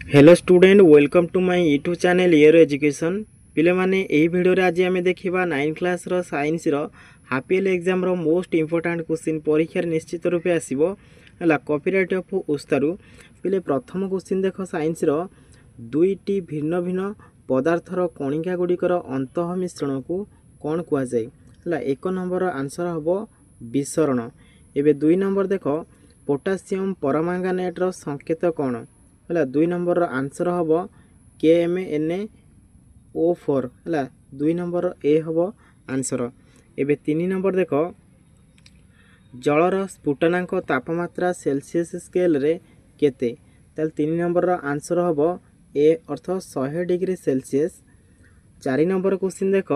Hello student welcome to my YouTube channel year education पिले माने एही वीडियो रे आज आमे देखिबा 9 क्लास रो साइंस रो हाफ ईयरली एग्जाम रो मोस्ट इंपोर्टेंट क्वेश्चन परीक्षा निश्चित रूपे आसीबो हला कॉपीराइट ऑफ उस्तारु पिले प्रथम क्वेश्चन देखो साइंस रो दुईटी भिन्न भिन्न पदार्थर कणिका गुड़िकर अंतः मिश्रण को कौन कुआ जाय हला एक नंबर आंसर हबो विसरण। एबे दुई नंबर देखो पोटासियम परमांगानेट रो संकेत कौन है दुई नंबर आंसर हम KMnO4 है दुई नंबर ए हम आंसर। एबे तीन नंबर देख जलर स्फुटनांक तापमात्रा सेल्सियस स्केल रे केते ताल तीन नंबर आंसर हम ए अर्थ 100 डिग्री सेल्सियस। चार नंबर क्वेश्चन देख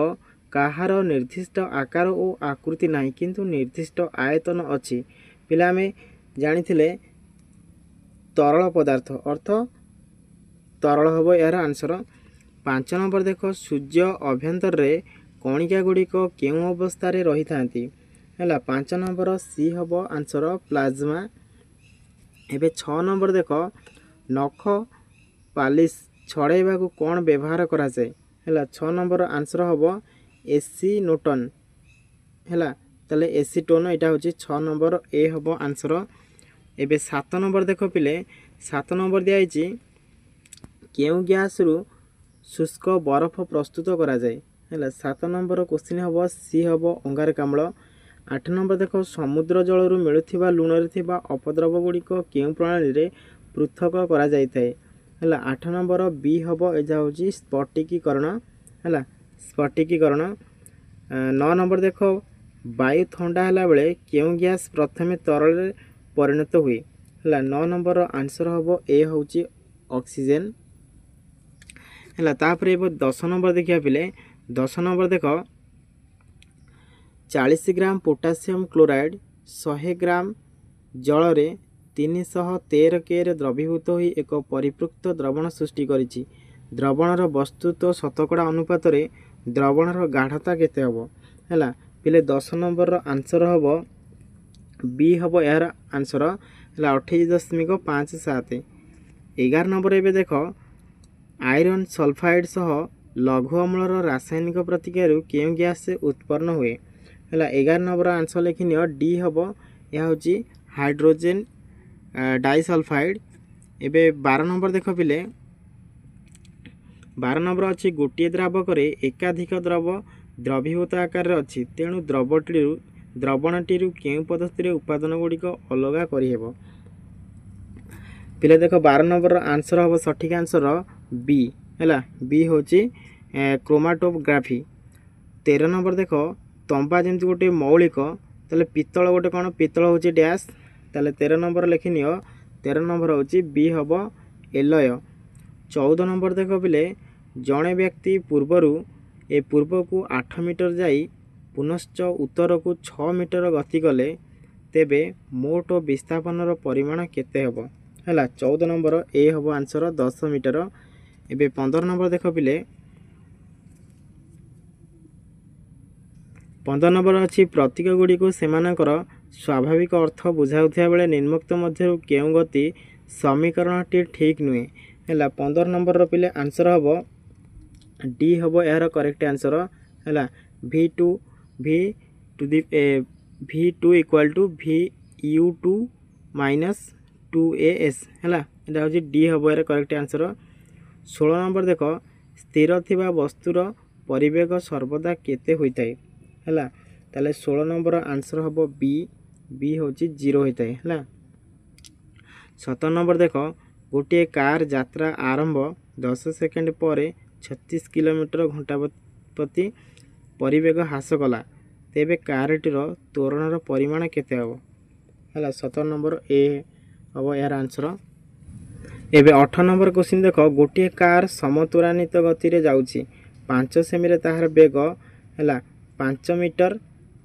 कहार निर्दिष्ट आकार और आकृति नहीं किंतु निर्दिष्ट आयतन अच्छी पिला में जानी तरल पदार्थ अर्थ तरल हम यार आंसर। पांच नंबर देख सूर्य अभ्यंतर रे कणिका गुड़िक केउ अवस्था रे रही थांती है पांच नंबर सी हम आंसर प्लाज्मा। एबे 6 नंबर देख नख पालिश छड़ाइबा को कौन व्यवहार करा जाए है 6 नंबर आंसर हम एसीनोटन है ताले एसीटोन यहाँ हूँ 6 नंबर ए हम आंसर। एबे 7 नंबर देख पिले 7 नंबर दिखाई केउ गैस रु शुष्क बरफ प्रस्तुत करा जाए है 7 नंबर क्वेश्चन हम सी हम अंगारकाम्ल। 8 नंबर देख समुद्र जल रु मिलुथिबा लुण रे थिबा अपद्रव गुड़िक केउ प्रणाली रे पृथक करा जाय थाए है 8 नंबर बी हम एजा हूँ स्फटिकीकरण है स्फटिकीकरण। 9 नंबर देख वायु ठंडा है बेले केउ गैस प्रथमे तरल परिणत हुए है 9 नंबर आंसर हम ए हूँ ऑक्सीजन है। तापर 10 नंबर देखिए पिले 10 नंबर देख 40 ग्राम पोटासियम क्लोराइड 100 ग्राम जल रे 313 के द्रवीभूत हो एक परिपृक्त द्रवण सृष्टि करिछि द्रवणर वस्तुत्व शतकड़ा अनुपात रे द्रवणर गाढ़ता केते हबो है पिले 10 नंबर आंसर हम बी हम यार आंसर है 28.57। 11 नंबर एवं देख आयरन सल्फाइड सह लघु अम्लर रासायनिक प्रतिक्रिया केउ गैस से उत्पन्न हुए है 11 नंबर आंसर लिखिन डी हम यह हूँ हाइड्रोजेन डाइसल्फाइड। एबे 12 नंबर देख पिले 12 नंबर अच्छी गोटे द्रावक एकाधिक द्रव द्रवीभूत आकार अच्छी तेणु द्रवणटी केउ पद्धति उपादान गुड़िक अलग करहेब पिले देख 12 नंबर आंसर हम सठिक आंसर बी है बी हूँ क्रोमाटोग्राफी। 13 नंबर देख तंबा जमी गोटे मौलिक ताले पितल गोटे कौन पितल हूँ डैश ताले 13 नंबर लिखिनि 13 नंबर हूँ बी हम एलय। 14 नंबर देख पिले जड़े व्यक्ति पूर्वर ए पूर्व को 8 मीटर जाई पुनश्च उत्तर को 6 मीटर गति कले तेबे मोट विस्थापन परिमाण केते हबो है 14 नंबर ए हम आंसर 10 मीटर। एबे 15 नंबर देख पिले 15 नंबर अच्छी प्रतीक गुड़ी को सेमानकर स्वाभाविक अर्थ बुझाउथिया बेले निम्नोक्त मध्य केउ गति समीकरण टी ठीक नुहे है 15 नंबर पिले आंसर हम डी हम यार करेक्ट आंसर है V2 equal to VU2 minus 2AS है यहाँ हूँ डी हम यार करेक्ट आंसर। 16 नंबर देख स्थिर थिबा वस्तुर परिवेग सर्वदा केते होता है ताले 16 नंबर आंसर हम बी हूँ 0 होता है। 17 नंबर देख गोटे कार यात्रा आरंभ 10 सेकेंड पर 36 किलोमीटर घंटा प्रति परिवेग ह्रास कला तेबे कारटीर त्वरणर परिमाण केते हबो है 17 नंबर ए हम यार आंसर। एबे 18 नंबर क्वेश्चन देख गोटे कार समत्वरान्वित गति रे जाउछि 5 सेमी रे ताहार बेग है 5 मीटर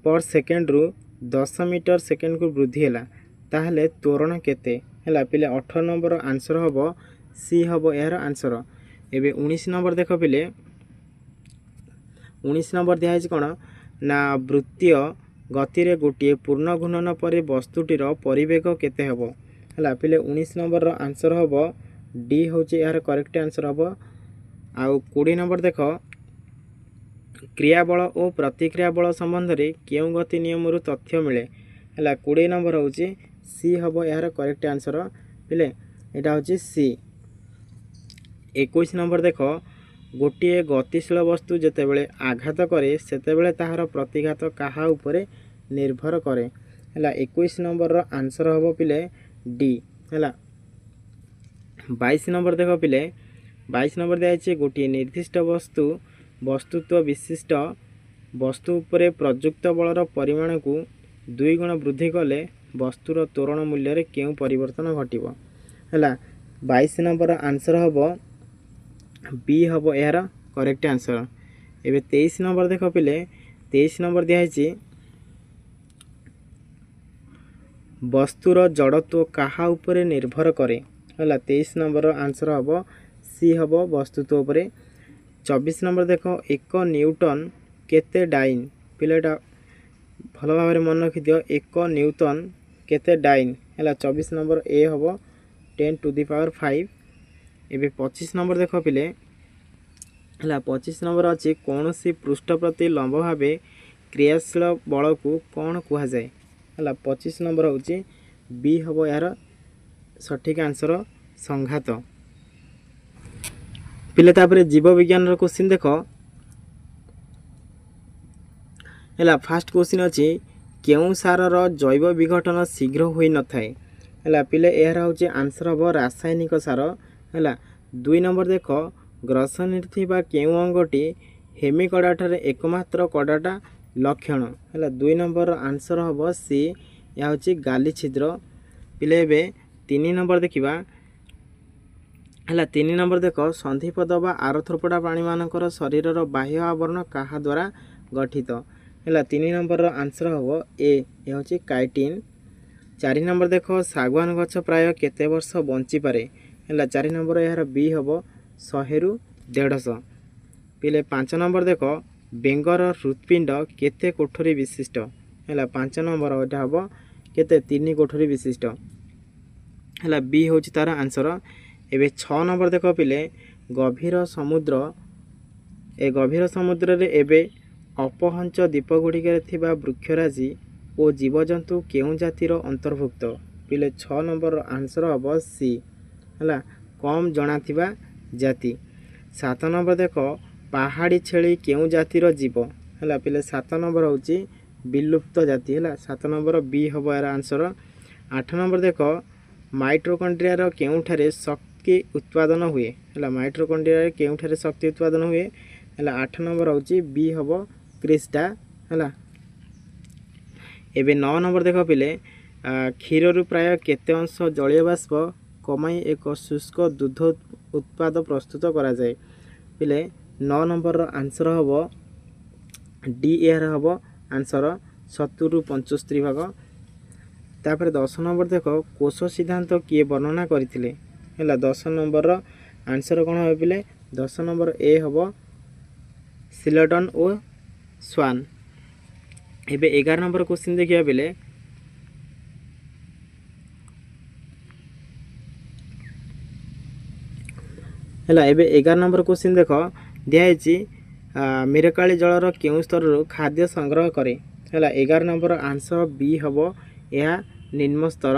पर सेकेंड रु 10 मीटर सेकेंड को वृद्धि है ताहले त्वरण केते है पिले 18 नंबर आंसर हम सी हम यार आंसर। एबे 19 नंबर देख पिले 19 नंबर दिखाई कौन ना वृत्तीय गति रे गोटे पूर्ण घूर्णन पर वस्तुटीर परिवेग केते हबो है पिले 19 नंबर आंसर हम डी हूँ यार करेक्ट आंसर हम। आउ 20 नंबर देख क्रिया बल और प्रतिक्रिया बल संबंध में क्यों गति नियम तथ्य मिले है 20 नंबर हूँ सी हम यार करेक्ट आंसर पिले यहाँ हूँ सी। 21 नंबर देख गोटे गतिशील वस्तु जितेबले आघात करे सेतेबले ताहार प्रतिघात काहा उपरे निर्भर करे है 21 नंबर आंसर हम पिले डी है। 22 नंबर देख पिले 22 नंबर दिखाई गोटे निर्दिष्ट वस्तुत्व विशिष्ट वस्तु उपरे प्रयुक्त बलर परिमाण को 2 गुण वृद्धि कले वस्तुर त्वरण मूल्य रे क्यों परिवर्तन घटिबो है 22 नंबर आंसर हम बी हम यार करेक्ट आंसर। एबे 23 नंबर देख पिले 23 नंबर दिखाई वस्तुर जड़त्व काहा उपरे निर्भर करे है 23 नंबर आंसर हम सी हम वस्तुत्व उपरे। 24 नंबर देख 1 न्यूटन केते डाइन पिलेटा भल भाव मन रखि दियो 1 न्यूटन केते डाइन है 24 नंबर ए हम 10 टू द पावर 5। एबे 25 नंबर देख पिले है 25 नंबर अच्छी कौन सी पृष्ठ प्रति लंब भाव क्रियाशील बल को कौन कह जाए है 25 नंबर हूँ बी हम यार सठिक आंसर संघात। पिले तापर जीव विज्ञान क्वेश्चन देख है फास्ट क्वेश्चन अच्छी केउ सारर जैव विघटन शीघ्र होई न थाए है पिले यार हूँ आंसर हम रासायनिक सार है। 2 नंबर देख ग्रसन केउ अंगटी हेमिकड़ा ठारे एकमात्र कड़ाटा लक्षण है 2 नंबर आंसर हम सी या हूँ गाली छिद्र। पिले एबे 3 नंबर देखा है 3 नंबर देख संधिपद बा आरथ्रोपोडा प्राणी मानकर शरीरर बाह्य आवरण कहा द्वारा गठित है 3 नंबर आंसर हम ए हूँ काइटिन। 4 नंबर देख सागवान गछ प्राय केते वर्ष बंची पारे है 4 नंबर यार बी हम 100 रु 150। पिले 5 नंबर देख बेंगर हृत्पिंड केते कोठरी विशिष्ट है 5 नंबर यहाँ हम केते 3 कोठरी विशिष्ट है बी हूँ तार आंसर। एबे 6 नंबर देख पिले गभीर समुद्र रे एबे अपहंच द्वीप गुड़िकर थिबा वृक्षराजी और जीवजंतु केउ जातिर अंतर्भुक्त पिले 6 नंबर आंसर हम सी है कम जनाथिबा जाति। 7 नंबर देख पहाड़ी छेली केउ जातिर जीव है पिले 7 नंबर हूँ विलुप्त जाति है 7 नंबर बी हम यार आंसर। 8 नंबर देख माइट्रोकंड्रिया केउठारे शक्ति उत्पादन हुए है माइट्रोकंड्रिया केउठारे शक्ति उत्पादन हुए है 8 नंबर हूँ बी हम क्रिस्टा है। एबे 9 नंबर देख पिले क्षीर प्राय केते अंश जलीय बाष्प कमाई एक शुष्क दुध उत्पाद प्रस्तुत करा जाए पिले 9 नंबर आंसर हम डी यार हम आंसर 70 रु 75 भाग। तापर 10 नंबर देख कोश सिद्धांत किए वर्णना करथिले है 10 नंबर आंसर कौन हो पिले 10 नंबर ए हम सिलेटन और स्वान। एबे 11 नंबर क्वेश्चन देखिया बेले है एबे 11 नंबर क्वेश्चन देख दिखाई मिरकाली जलर केउ स्तर खाद्य संग्रह करे है 11 नंबर आंसर बी हम यह निम्न स्तर।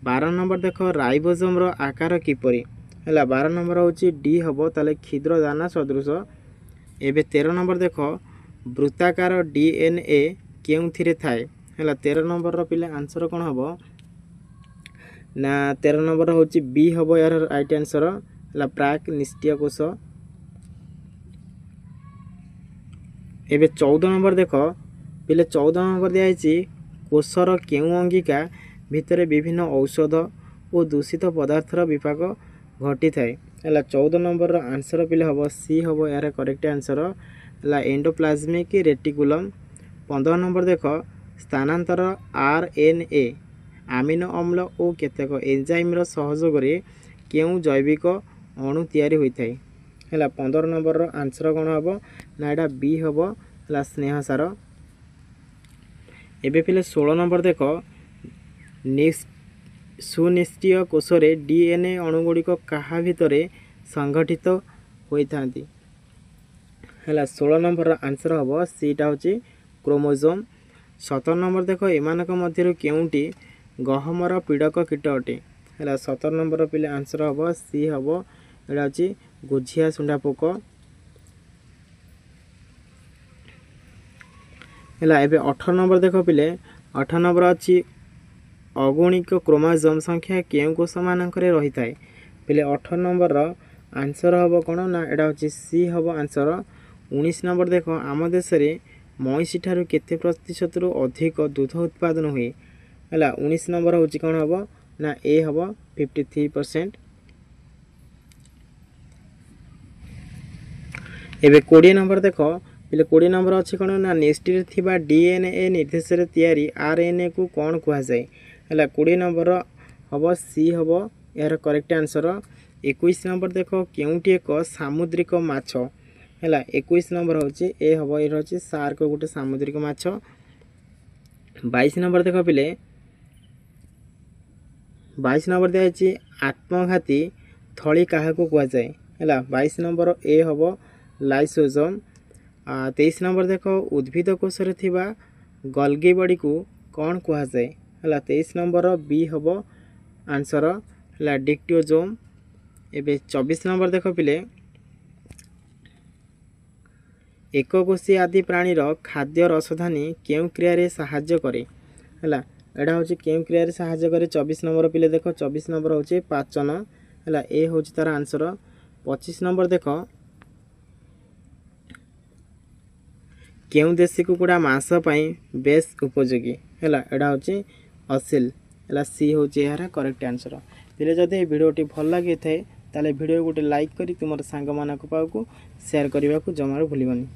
12 नंबर देख राइबोसोम रो आकार किपरि है 12 नंबर हूँ डी हम ताले क्षुद्र दाना सदृश। एबे 13 नंबर देख वृत्ताकार डीएनए केउथिरे थाए है 13 नंबर पिले आंसर कौन हम ना 13 नंबर हूँ बी हम यार राइट आंसर है प्राक निष्क्रिय कोश। एबे 14 नंबर देख पिले 14 नंबर दिखाई कोशर केउ अंगिका भितर विभिन्न औषध और दूषित पदार्थर विपाक घटी थाए है 14 नंबर आंसर पिले हम सी हम यार करेक्ट आंसर है एंडोप्लाज्मिक रेटिकुलम। 15 नंबर देख स्थानांतर आरएनए आमिनो अम्ल और केतेक एंजाइम सहयोग केउ जैविक अणु तैयारी होता है 15 नंबर आंसर कौन हम ना यहाँ बी हम है स्नेह सार। एबे पिले 16 नंबर देख सुनिष्क्रिय कोशरे डीएनए अणुगुड़िक क्या भितर संगठित होता है 16 नंबर आंसर हम सीटा हूँ क्रोमोजोम 17 नंबर देख एमानक मध्य केउंटी गहमर पीड़क कीट अटे है 17 नंबर पिले आंसर हम सी हम यहाँ हूँ गुझिया सुंडा पोक है। एबे 18 नंबर देख पिले 18 नंबर अच्छी अगुणिक क्रोमोजोम संख्या केउ कोष मानक रही है पिले 18 नंबर आंसर हम कौन ना यहाँ हूँ सी हम आंसर 19 नंबर देख आम देश में मईसी ठारू केते प्रतिशत अधिक दूध उत्पादन हुए है 19 नंबर हूँ कौन हम ना ए हम 53%। एबे 20 नंबर देख पिले 20 नंबर अच्छी कौन ना नेस्टिरे थिबा डीएनए निर्देश तैयारी आरएनए को कौन कह जाए है 20 नंबर हम सी हम यार करेक्ट आंसर। 21 नंबर देख केउटी एक सामुद्रिक माछ है 21 नंबर हूँ ए हम ये हूँ सार्क गोटे सामुद्रिक माछ। 22 नंबर देख पिले 22 नंबर दिखाई आत्मघाती थली क्या कह जाए है 22 नंबर ए हम लाइसोजोम। 23 नंबर देख उद्भिद कोश गल्गी बॉडी को कौन कह जाए है 23 नंबर बी हम आंसर है डिक्टोजोम। एबे 24 नंबर देख पिले एककोषी आदि प्राणीर खाद्य रसधानी केउ क्रिया साहाय्य करे है यहाँ हूँ केउ क्रिया साहाय्य करे 24 नंबर पिले देख 24 नंबर हूँ पाचन है ए हूँ तार आंसर। 25 नंबर देख केउ देशी कुकुड़ा मांस बेस उपयोगी है यहाँ हूँ असिल है सी हूँ यार करेक्ट आंसर। फिर जदि भिडियोटी भल लगी थाए ताले भिडियो गोटे लाइक करी तुम सांग मानक पाखु शेयर करने को जमार भूलबनी।